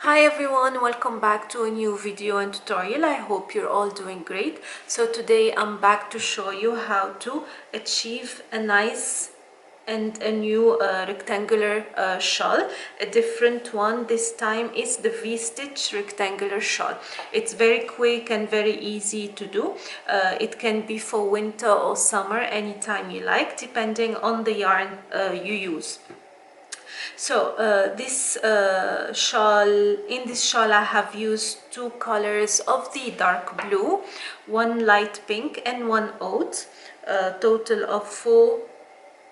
Hi everyone, welcome back to a new video and tutorial. I hope you're all doing great. So today I'm back to show you how to achieve a nice and a new rectangular shawl. A different one this time is the V-stitch rectangular shawl. It's very quick and very easy to do. It can be for winter or summer, anytime you like, depending on the yarn you use. So this shawl, in this shawl I have used two colors of the dark blue, one light pink and one oat, a total of four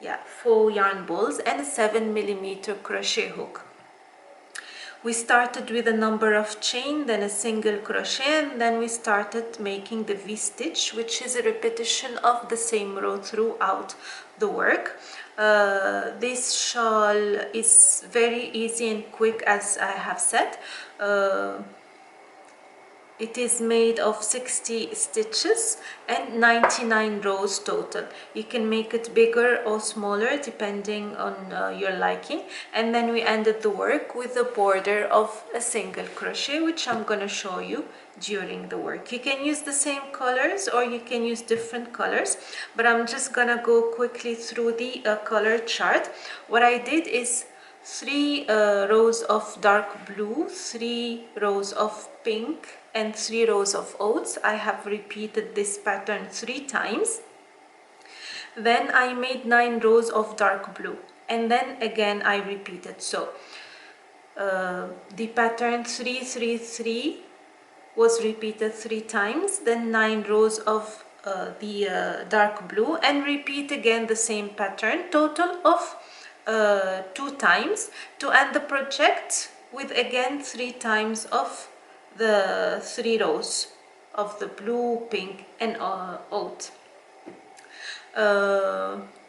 yarn balls and a 7mm crochet hook. We started with a number of chain, then a single crochet, and then we started making the V-stitch, which is a repetition of the same row throughout the work. This shawl is very easy and quick, as I have said. It is made of 60 stitches and 99 rows total. You can make it bigger or smaller depending on your liking. And then we ended the work with a border of a single crochet, which I'm going to show you during the work. You can use the same colors or you can use different colors, but I'm just going to go quickly through the color chart. What I did is 3 rows of dark blue, 3 rows of pink and 3 rows of oats. I have repeated this pattern 3 times. Then I made 9 rows of dark blue and then again I repeated. So the pattern 3 3 3 was repeated 3 times, then 9 rows of the dark blue, and repeat again the same pattern, total of 2 times, to end the project with again 3 times of the 3 rows of the blue, pink and oat.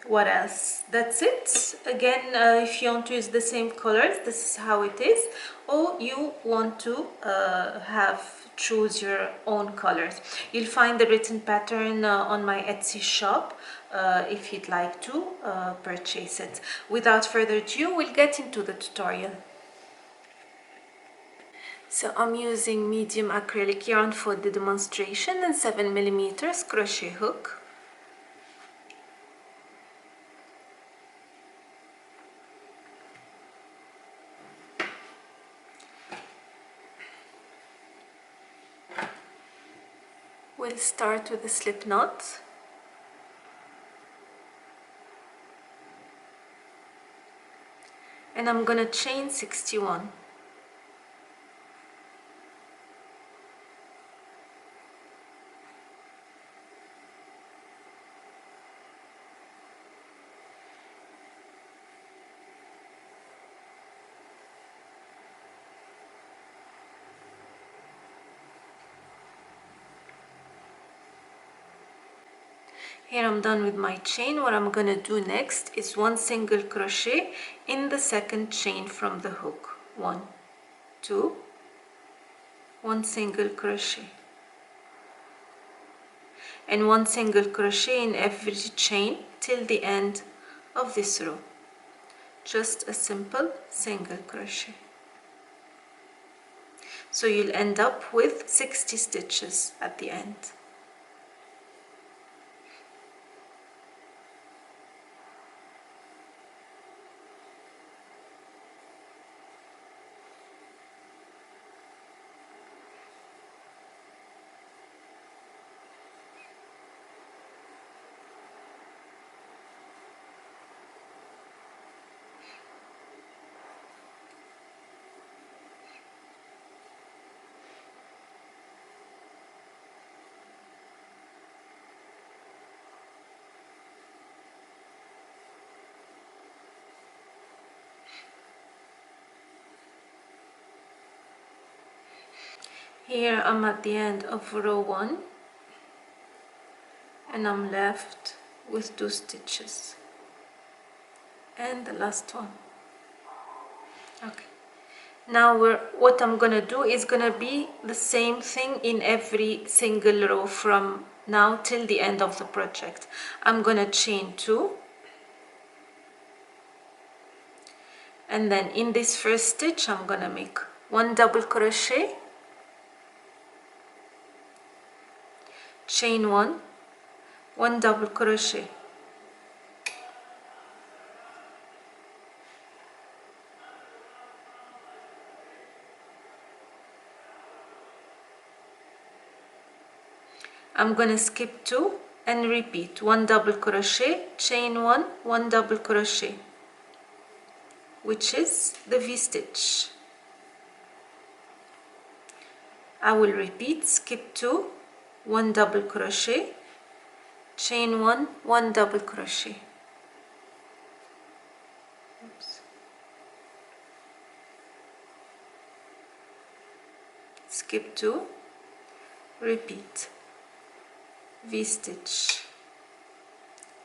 What else? That's it. Again, if you want to use the same colors, this is how it is, or you want to choose your own colors. You'll find the written pattern on my Etsy shop if you'd like to purchase it. Without further ado, we'll get into the tutorial. So I'm using medium acrylic yarn for the demonstration and 7mm crochet hook. We'll start with a slip knot. And I'm gonna chain 61. Here I'm done with my chain. What I'm gonna do next is 1 single crochet in the second chain from the hook. 1, 2, 1 single crochet, and 1 single crochet in every chain till the end of this row. Just a simple single crochet. So you'll end up with 60 stitches at the end. Here I'm at the end of row 1 and I'm left with 2 stitches and the last one. Okay, now what I'm gonna do is gonna be the same thing in every single row from now till the end of the project. I'm gonna chain 2, and then in this first stitch I'm gonna make 1 double crochet, chain 1, 1 double crochet, I'm gonna skip 2 and repeat 1 double crochet, chain 1, 1 double crochet, which is the V-stitch. I will repeat, skip 2, 1 double crochet, chain 1, 1 double crochet. Oops. Skip 2, repeat, V-stitch,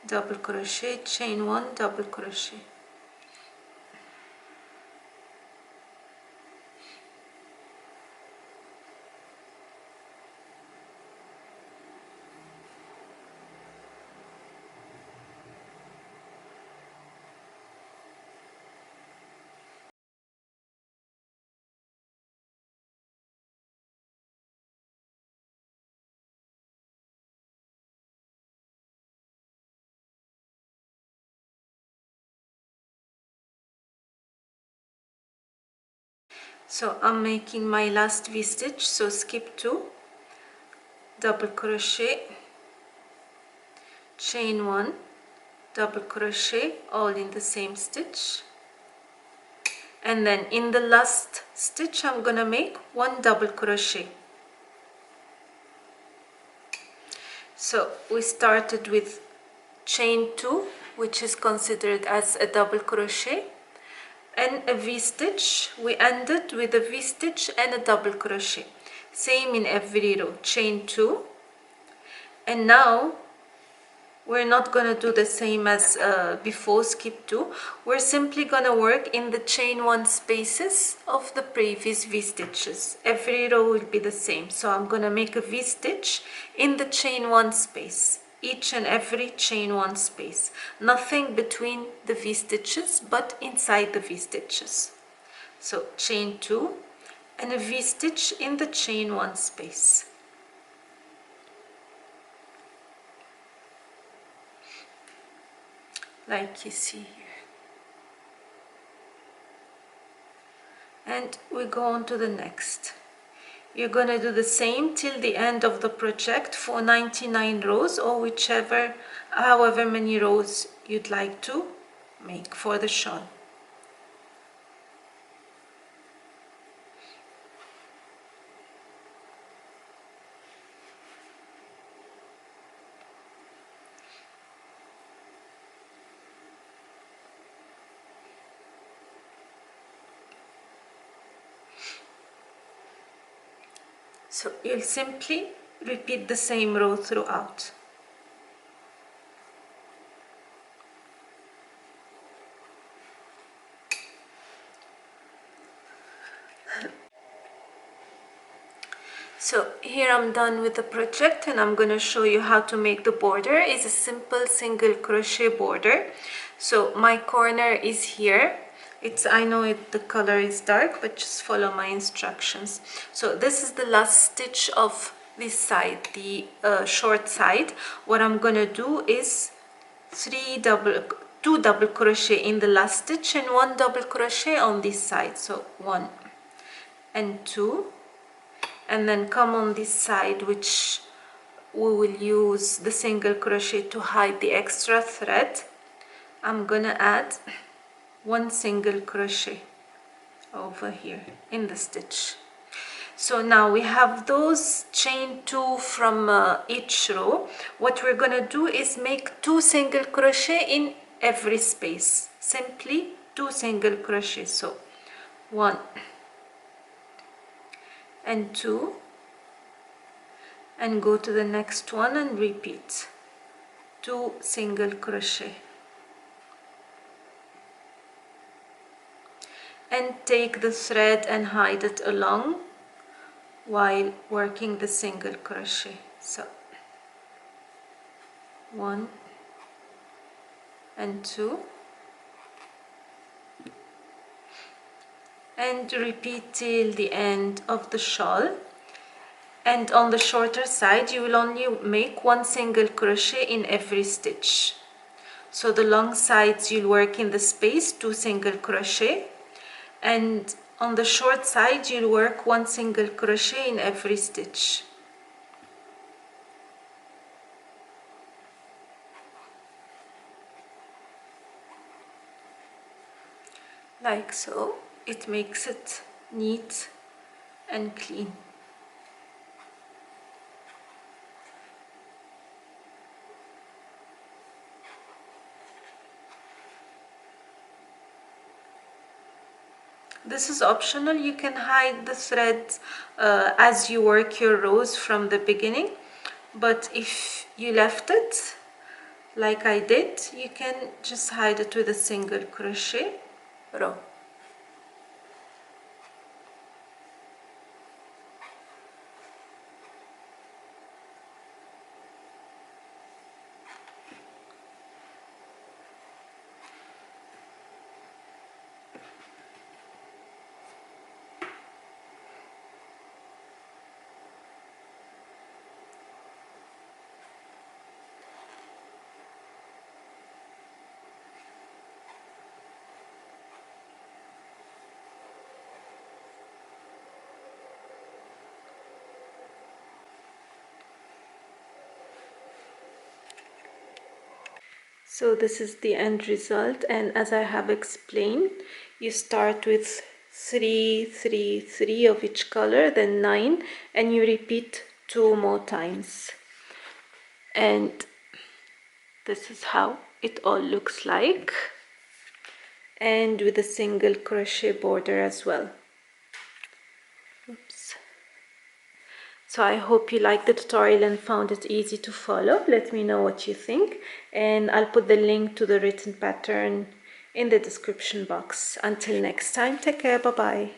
double crochet, chain 1, double crochet. So I'm making my last V-stitch, so skip 2, double crochet, chain 1, double crochet, all in the same stitch, and then in the last stitch I'm gonna make 1 double crochet. So we started with chain 2, which is considered as a double crochet, and a V-stitch. We ended with a V-stitch and a double crochet, same in every row, chain 2. And now we're not gonna do the same as before, skip 2. We're simply gonna work in the chain 1 spaces of the previous V-stitches. Every row will be the same, so I'm gonna make a V-stitch in the chain 1 space, each and every chain 1 space, nothing between the V-stitches but inside the V-stitches. So chain 2 and a V-stitch in the chain 1 space. Like you see here. And we go on to the next. You're gonna do the same till the end of the project for 99 rows, or however many rows you'd like to make for the shawl. So you'll simply repeat the same row throughout. So here I'm done with the project, and I'm going to show you how to make the border. It's a simple single crochet border. So my corner is here. I know the color is dark, but just follow my instructions. So this is the last stitch of this side, the short side. What I'm going to do is 2 double crochet in the last stitch and 1 double crochet on this side. So 1 and 2. And then come on this side, which we will use the single crochet to hide the extra thread. I'm gonna add 1 single crochet over here in the stitch. So now we have those chain 2 from each row. What we're gonna do is make 2 single crochet in every space, simply 2 single crochet. So 1 and 2, and go to the next one and repeat 2 single crochet, and take the thread and hide it along while working the single crochet. So 1 and 2, and repeat till the end of the shawl. And on the shorter side you will only make one single crochet in every stitch. So the long sides you'll work in the space 2 single crochet, and on the short side you'll work 1 single crochet in every stitch. Like so. It makes it neat and clean. This is optional. You can hide the threads as you work your rows from the beginning, but if you left it like I did, you can just hide it with a single crochet row. So this is the end result, and as I have explained, you start with 3, 3, 3 of each color, then 9, and you repeat 2 more times. And this is how it all looks like, and with a single crochet border as well. Oops. So I hope you liked the tutorial and found it easy to follow. Let me know what you think, and I'll put the link to the written pattern in the description box. Until next time, take care, bye bye.